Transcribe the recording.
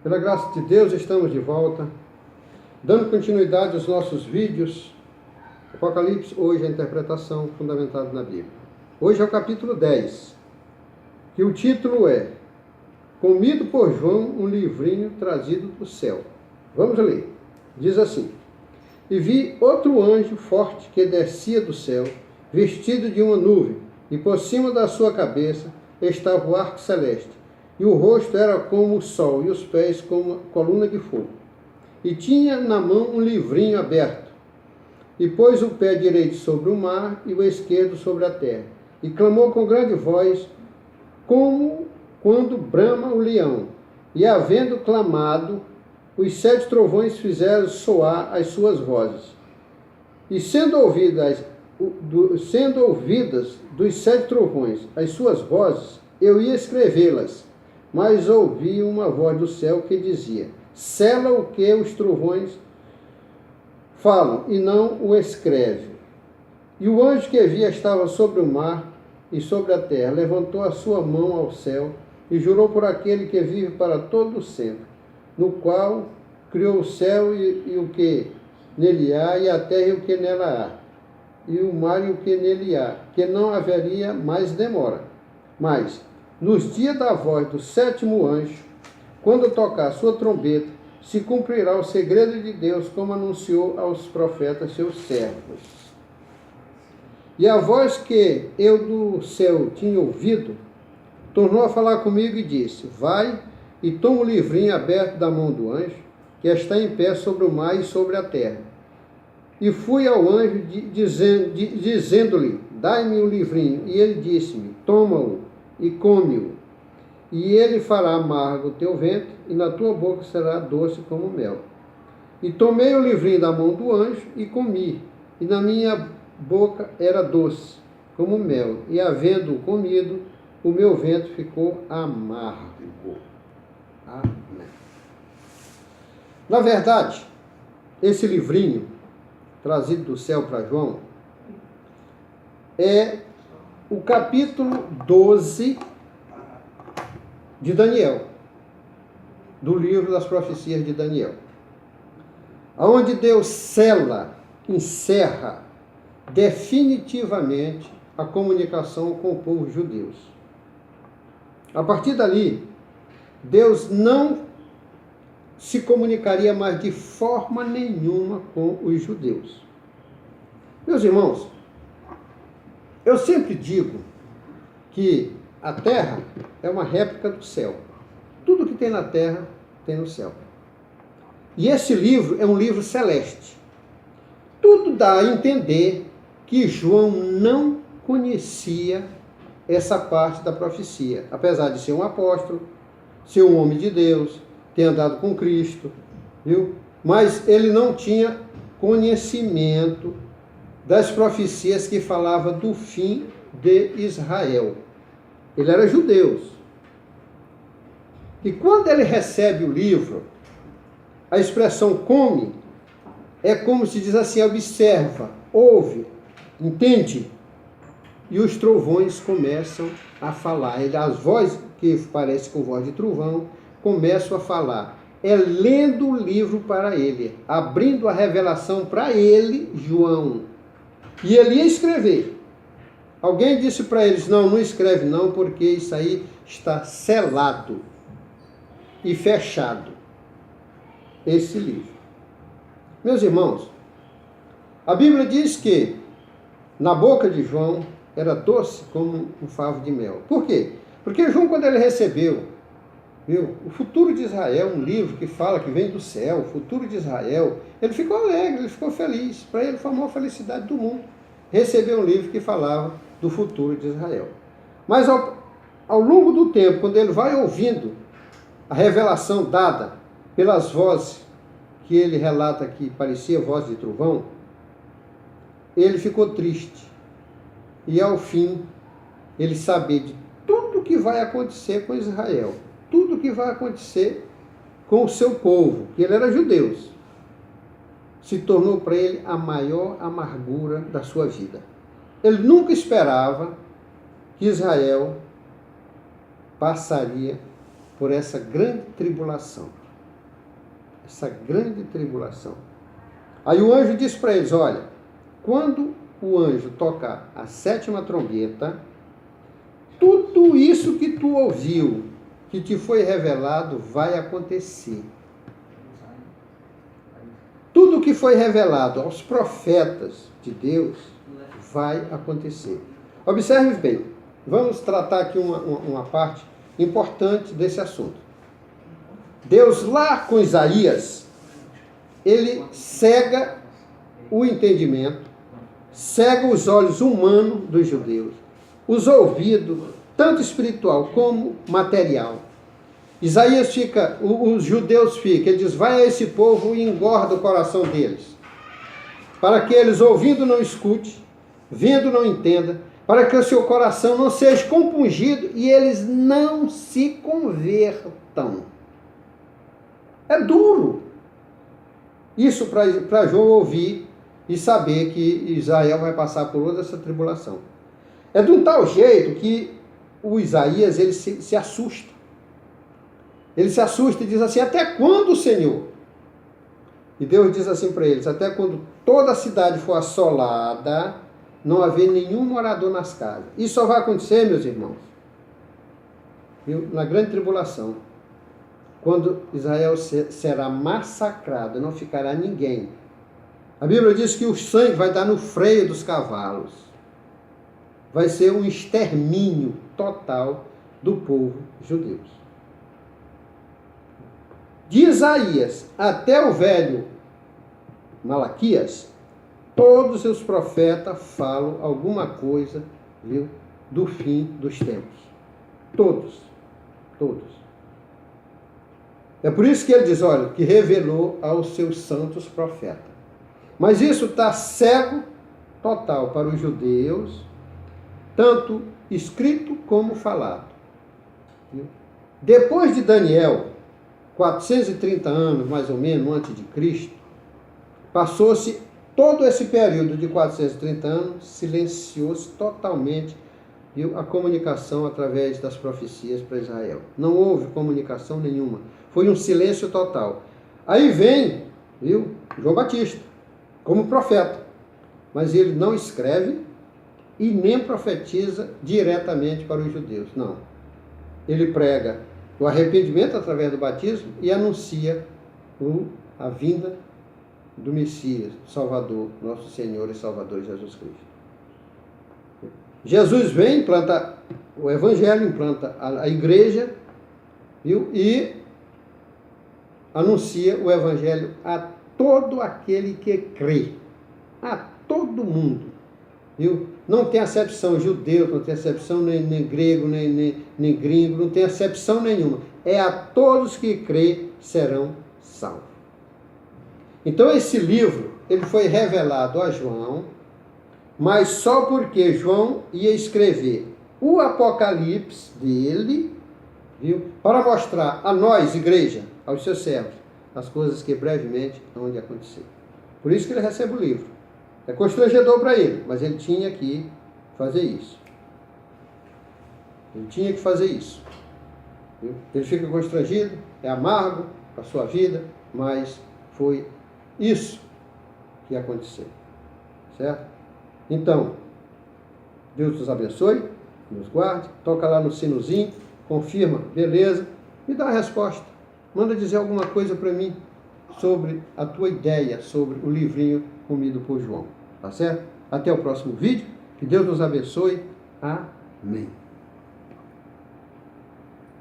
Pela graça de Deus, estamos de volta, dando continuidade aos nossos vídeos. Apocalipse, hoje a interpretação fundamentada na Bíblia. Hoje é o capítulo 10, que o título é Comido por João, um livrinho trazido do céu. Vamos ler. Diz assim: E vi outro anjo forte que descia do céu, vestido de uma nuvem, e por cima da sua cabeça estava o arco celeste. E o rosto era como o sol, e os pés como coluna de fogo. E tinha na mão um livrinho aberto. E pôs o pé direito sobre o mar, e o esquerdo sobre a terra. E clamou com grande voz, como quando brama o leão. E havendo clamado, os 7 trovões fizeram soar as suas vozes. E sendo ouvidas dos 7 trovões as suas vozes, eu ia escrevê-las. Mas ouvi uma voz do céu que dizia: sela o que os trovões falam, e não o escreve. E o anjo que via estava sobre o mar e sobre a terra, levantou a sua mão ao céu e jurou por aquele que vive para todo o sempre, no qual criou o céu e o que nele há, e a terra e o que nela há, e o mar e o que nele há, que não haveria mais demora. Mas nos dias da voz do 7º anjo, quando tocar a sua trombeta, se cumprirá o segredo de Deus, como anunciou aos profetas seus servos. E a voz que eu do céu tinha ouvido, tornou a falar comigo e disse: vai e toma o livrinho aberto da mão do anjo, que está em pé sobre o mar e sobre a terra. E fui ao anjo dizendo-lhe: dai-me o livrinho. E ele disse-me: toma-o e come-o, e ele fará amargo o teu ventre, e na tua boca será doce como mel. E tomei o livrinho da mão do anjo e comi, e na minha boca era doce como mel, e havendo comido, o meu ventre ficou amargo. Amém. Na verdade, esse livrinho trazido do céu para João é o capítulo 12 de Daniel, do livro das profecias de Daniel, onde Deus sela, encerra definitivamente a comunicação com o povo judeu. A partir dali, Deus não se comunicaria mais de forma nenhuma com os judeus. Meus irmãos, eu sempre digo que a terra é uma réplica do céu. Tudo que tem na terra tem no céu. E esse livro é um livro celeste. Tudo dá a entender que João não conhecia essa parte da profecia, apesar de ser um apóstolo, ser um homem de Deus, ter andado com Cristo, viu? Mas ele não tinha conhecimento das profecias que falavam do fim de Israel. Ele era judeu. E quando ele recebe o livro, a expressão come é como se diz assim: observa, ouve, entende? E os trovões começam a falar. As vozes, que parecem com voz de trovão, começam a falar. É lendo o livro para ele, abrindo a revelação para ele, João. E ele ia escrever. Alguém disse para eles: não escreve não, porque isso aí está selado e fechado, esse livro. Meus irmãos, a Bíblia diz que na boca de João era doce como um favo de mel. Por quê? Porque João, quando ele recebeu, viu, o futuro de Israel, um livro que fala que vem do céu, o futuro de Israel, ele ficou alegre, ele ficou feliz. Para ele foi a maior felicidade do mundo receber um livro que falava do futuro de Israel. Mas ao longo do tempo, quando ele vai ouvindo a revelação dada pelas vozes que ele relata que parecia voz de trovão, ele ficou triste. E ao fim, ele saber de tudo que vai acontecer com Israel, tudo que vai acontecer com o seu povo, que ele era judeu, se tornou para ele a maior amargura da sua vida. Ele nunca esperava que Israel passaria por essa grande tribulação. essa grande tribulação. Aí o anjo disse para eles, olha, quando o anjo tocar a 7ª trombeta, tudo isso que tu ouviu, que te foi revelado, vai acontecer. Tudo que foi revelado aos profetas de Deus vai acontecer. Observe bem, vamos tratar aqui uma parte importante desse assunto. Deus lá com Isaías, ele cega o entendimento, cega os olhos humanos dos judeus, os ouvidos, tanto espiritual como material. Isaías fica, os judeus ficam, ele diz, vai a esse povo e engorda o coração deles, para que eles ouvindo não escute, vendo não entenda, para que o seu coração não seja compungido e eles não se convertam. É duro isso para João ouvir e saber que Israel vai passar por toda essa tribulação. É de um tal jeito que o Isaías ele se assusta. Ele se assusta e diz assim, até quando, Senhor? E Deus diz assim para eles, até quando toda a cidade for assolada, não haver nenhum morador nas casas. Isso só vai acontecer, meus irmãos, na grande tribulação, quando Israel será massacrado, não ficará ninguém. A Bíblia diz que o sangue vai dar no freio dos cavalos. Vai ser um extermínio total do povo judeu. De Isaías até o velho Malaquias, todos os profetas falam alguma coisa, viu, do fim dos tempos. Todos. É por isso que ele diz, olha, que revelou aos seus santos profetas. Mas isso está cego total para os judeus, tanto escrito como falado. Viu? Depois de Daniel, 430 anos, mais ou menos, antes de Cristo, passou-se todo esse período de 430 anos, silenciou-se totalmente, viu, a comunicação através das profecias para Israel. Não houve comunicação nenhuma. Foi um silêncio total. Aí vem, viu, João Batista, como profeta. Mas ele não escreve e nem profetiza diretamente para os judeus. Não. Ele prega o arrependimento através do batismo e anuncia a vinda do Messias, Salvador, nosso Senhor e Salvador Jesus Cristo. Jesus vem, implanta o Evangelho, implanta a igreja, viu? E anuncia o Evangelho a todo aquele que crê, a todo mundo. Viu? Não tem acepção judeu, não tem acepção nem grego, nem gringo, não tem acepção nenhuma. É a todos que crê serão salvos. Então esse livro, ele foi revelado a João, mas só porque João ia escrever o Apocalipse dele, viu? Para mostrar a nós, igreja, aos seus servos, as coisas que brevemente hão de acontecer. Por isso que ele recebe o livro. É constrangedor para ele, mas ele tinha que fazer isso. Ele tinha que fazer isso. Viu? Ele fica constrangido, é amargo a sua vida, mas foi isso que aconteceu. Certo? Então, Deus nos abençoe, nos guarde, toca lá no sinozinho, confirma, beleza, me dá a resposta. Manda dizer alguma coisa para mim sobre a tua ideia, sobre o livrinho comido por João. Tá certo? Até o próximo vídeo. Que Deus nos abençoe. Amém.